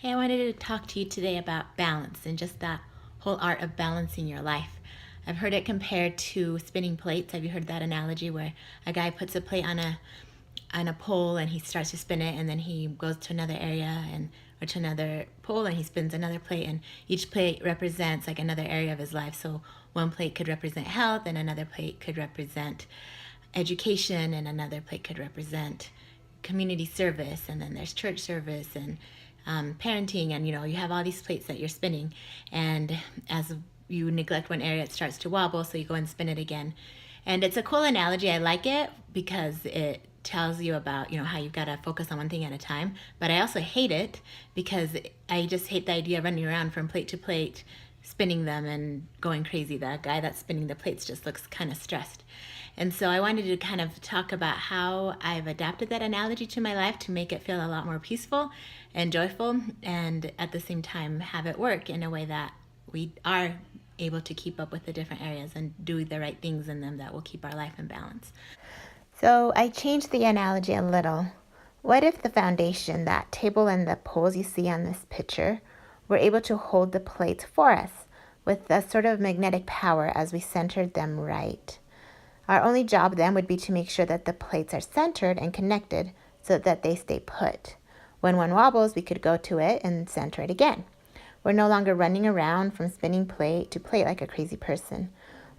Hey, I wanted to talk to you today about balance and just that whole art of balancing your life. I've heard it compared to spinning plates. Have you heard that analogy where a guy puts a plate on a pole and he starts to spin it, and then he goes to another area and or to another pole and he spins another plate, and each plate represents like another area of his life. So one plate could represent health, and another plate could represent education, and another plate could represent community service, and then there's church service and parenting, and you have all these plates that you're spinning, and as you neglect one area, it starts to wobble, so you go and spin it again. And it's a cool analogy. I like it because it tells you about how you've got to focus on one thing at a time. But I also hate it because I just hate the idea of running around from plate to plate, spinning them and going crazy. The guy that's spinning the plates just looks kind of stressed. And so I wanted to kind of talk about how I've adapted that analogy to my life to make it feel a lot more peaceful and joyful, and at the same time have it work in a way that we are able to keep up with the different areas and do the right things in them that will keep our life in balance. So I changed the analogy a little. What if the foundation, that table and the poles you see on this picture, were able to hold the plates for us with a sort of magnetic power as we centered them right? Our only job then would be to make sure that the plates are centered and connected so that they stay put. When one wobbles, we could go to it and center it again. We're no longer running around from spinning plate to plate like a crazy person.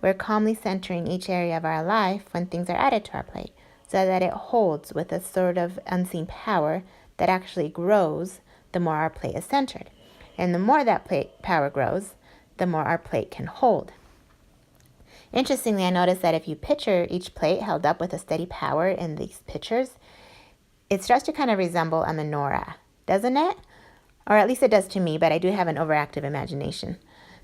We're calmly centering each area of our life when things are added to our plate so that it holds with a sort of unseen power that actually grows the more our plate is centered. And the more that plate power grows, the more our plate can hold. Interestingly, I noticed that if you picture each plate held up with a steady power in these pictures, it starts to kind of resemble a menorah, doesn't it? Or at least it does to me, but I do have an overactive imagination.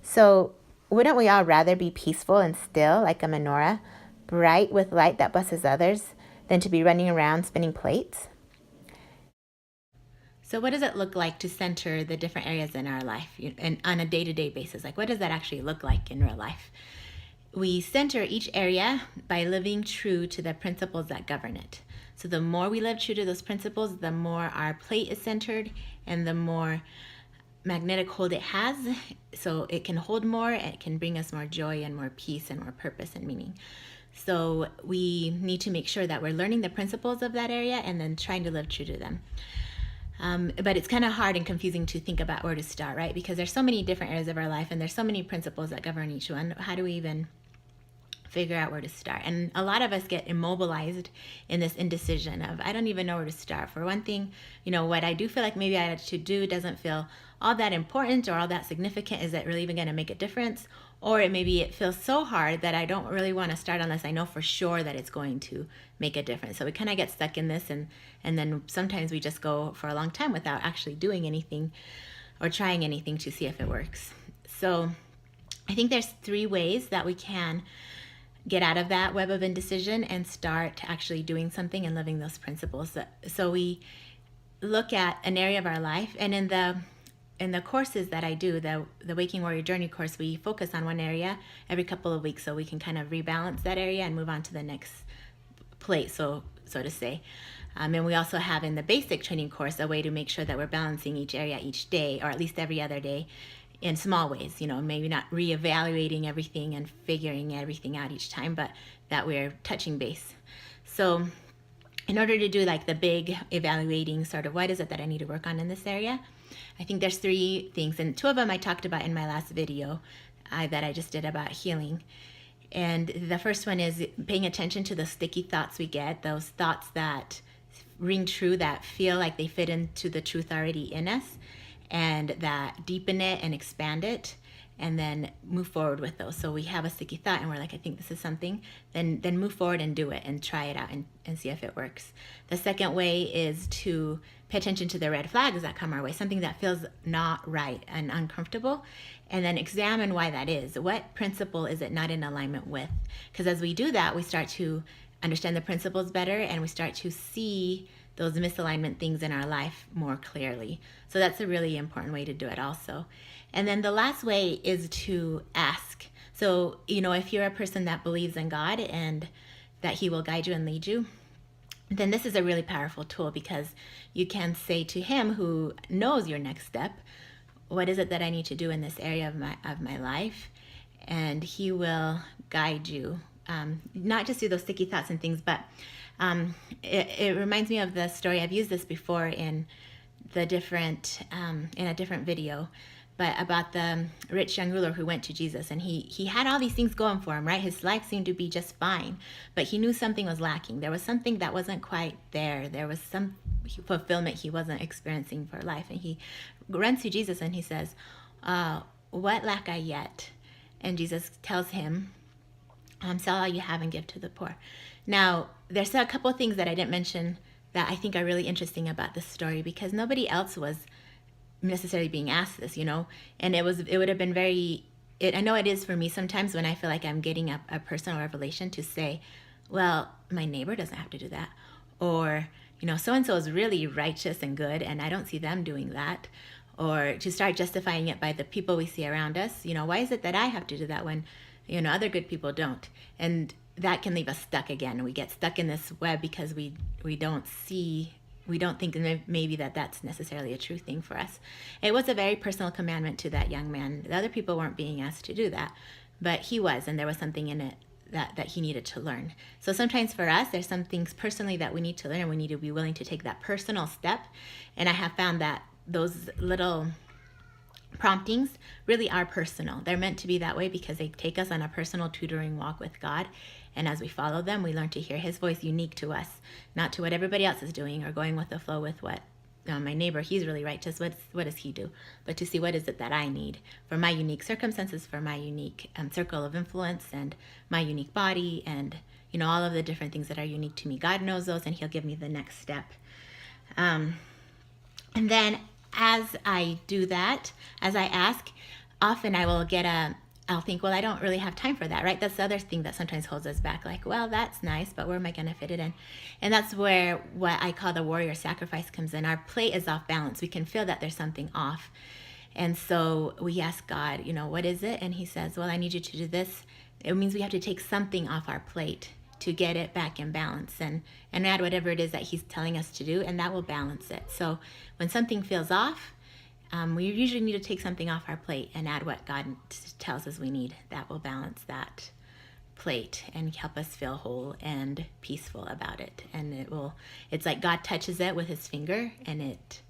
So wouldn't we all rather be peaceful and still like a menorah, bright with light that blesses others, than to be running around spinning plates? So what does it look like to center the different areas in our life and on a day-to-day basis? Like, what does that actually look like in real life? We center each area by living true to the principles that govern it. So the more we live true to those principles, the more our plate is centered and the more magnetic hold it has. So it can hold more, it can bring us more joy and more peace and more purpose and meaning. So we need to make sure that we're learning the principles of that area and then trying to live true to them. But it's kind of hard and confusing to think about where to start, right? Because there's so many different areas of our life and there's so many principles that govern each one. How do we even figure out where to start? And a lot of us get immobilized in this indecision of, I don't even know where to start. For one thing, what I do feel like maybe I should do doesn't feel all that important or all that significant. Is it really even going to make a difference? Or it feels so hard that I don't really want to start unless I know for sure that it's going to make a difference. So we kind of get stuck in this, and then sometimes we just go for a long time without actually doing anything or trying anything to see if it works. So I think there's 3 ways that we can get out of that web of indecision and start actually doing something and living those principles. So we look at an area of our life, and in the courses that I do, the Waking Warrior Journey course, we focus on one area every couple of weeks so we can kind of rebalance that area and move on to the next plate, so to say. And we also have in the basic training course a way to make sure that we're balancing each area each day, or at least every other day, in small ways, maybe not reevaluating everything and figuring everything out each time, but that we're touching base. So in order to do like the big evaluating sort of what is it that I need to work on in this area, I think there's 3 things, and 2 of them I talked about in my last video that I just did about healing. And the first one is paying attention to the sticky thoughts we get, those thoughts that ring true, that feel like they fit into the truth already in us, and that deepen it and expand it, and then move forward with those. So we have a sticky thought and we're like, I think this is something, then move forward and do it and try it out and see if it works. The second way is to pay attention to the red flags that come our way, something that feels not right and uncomfortable, and then examine why that is. What principle is it not in alignment with? Because as we do that, we start to understand the principles better, and we start to see those misalignment things in our life more clearly. So that's a really important way to do it also. And then the last way is to ask. So, if you're a person that believes in God and that He will guide you and lead you, then this is a really powerful tool, because you can say to him who knows your next step, what is it that I need to do in this area of my life? And he will guide you, not just through those sticky thoughts and things, but it reminds me of the story. I've used this before in a different video, but about the rich young ruler who went to Jesus, and he had all these things going for him, right? His life seemed to be just fine, but he knew something was lacking. There was something that wasn't quite there. There was some fulfillment he wasn't experiencing for life, and he runs to Jesus and he says, what lack I yet? And Jesus tells him, sell all you have and give to the poor. Now, there's a couple of things that I didn't mention that I think are really interesting about this story, because nobody else was necessarily being asked this, and it would have been I know it is for me sometimes when I feel like I'm getting a personal revelation, to say, well, my neighbor doesn't have to do that, or so-and-so is really righteous and good and I don't see them doing that, or to start justifying it by the people we see around us. Why is it that I have to do that when other good people don't? And that can leave us stuck again. We get stuck in this web because we don't think maybe that's necessarily a true thing for us. It was a very personal commandment to that young man. The other people weren't being asked to do that, but he was, and there was something in it that he needed to learn. So sometimes for us, there's some things personally that we need to learn, and we need to be willing to take that personal step. And I have found that those little promptings really are personal. They're meant to be that way because they take us on a personal tutoring walk with God. And as we follow them, we learn to hear his voice unique to us, not to what everybody else is doing or going with the flow with what my neighbor, he's really righteous, what does he do? But to see what is it that I need for my unique circumstances, for my unique circle of influence, and my unique body, and all of the different things that are unique to me. God knows those, and he'll give me the next step. And then as I do that, as I ask, often I will I'll think, well, I don't really have time for that, right? That's the other thing that sometimes holds us back. Like, well, that's nice, but where am I going to fit it in? And that's where what I call the warrior sacrifice comes in. Our plate is off balance. We can feel that there's something off. And so we ask God, what is it? And he says, well, I need you to do this. It means we have to take something off our plate to get it back in balance, and add whatever it is that he's telling us to do, and that will balance it. So when something feels off, we usually need to take something off our plate and add what God tells us we need. That will balance that plate and help us feel whole and peaceful about it. And it's like God touches it with his finger and it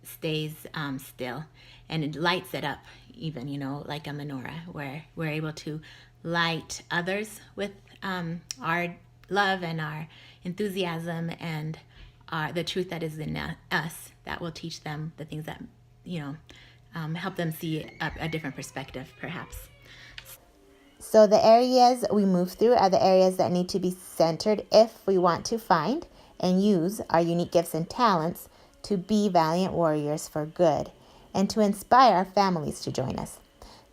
stays still, and it lights it up, even, like a menorah, where we're able to light others with our love and our enthusiasm and the truth that is in us, that will teach them the things that help them see a different perspective, perhaps. So the areas we move through are the areas that need to be centered if we want to find and use our unique gifts and talents to be valiant warriors for good and to inspire our families to join us.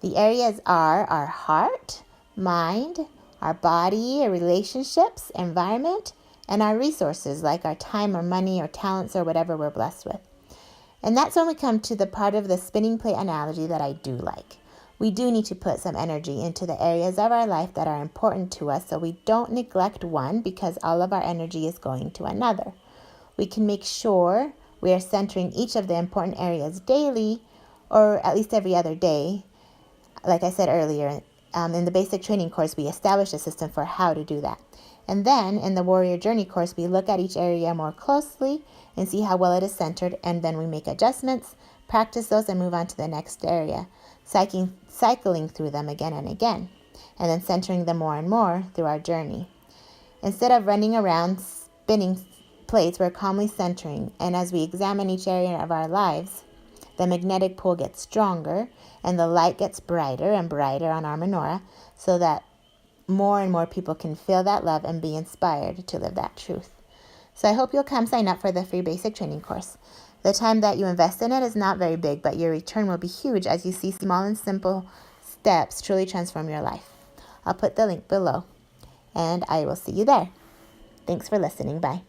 The areas are our heart, mind, our body, our relationships, environment, and our resources like our time or money or talents or whatever we're blessed with. And that's when we come to the part of the spinning plate analogy that I do like. We do need to put some energy into the areas of our life that are important to us so we don't neglect one because all of our energy is going to another. We can make sure we are centering each of the important areas daily, or at least every other day. Like I said earlier, in the basic training course, we establish a system for how to do that. And then in the Warrior Journey course, we look at each area more closely and see how well it is centered, and then we make adjustments, practice those, and move on to the next area, cycling through them again and again, and then centering them more and more through our journey. Instead of running around spinning plates, we're calmly centering, and as we examine each area of our lives, the magnetic pull gets stronger, and the light gets brighter and brighter on our menorah, so that more and more people can feel that love and be inspired to live that truth. So I hope you'll come sign up for the free basic training course. The time that you invest in it is not very big, but your return will be huge as you see small and simple steps truly transform your life. I'll put the link below, and I will see you there. Thanks for listening. Bye.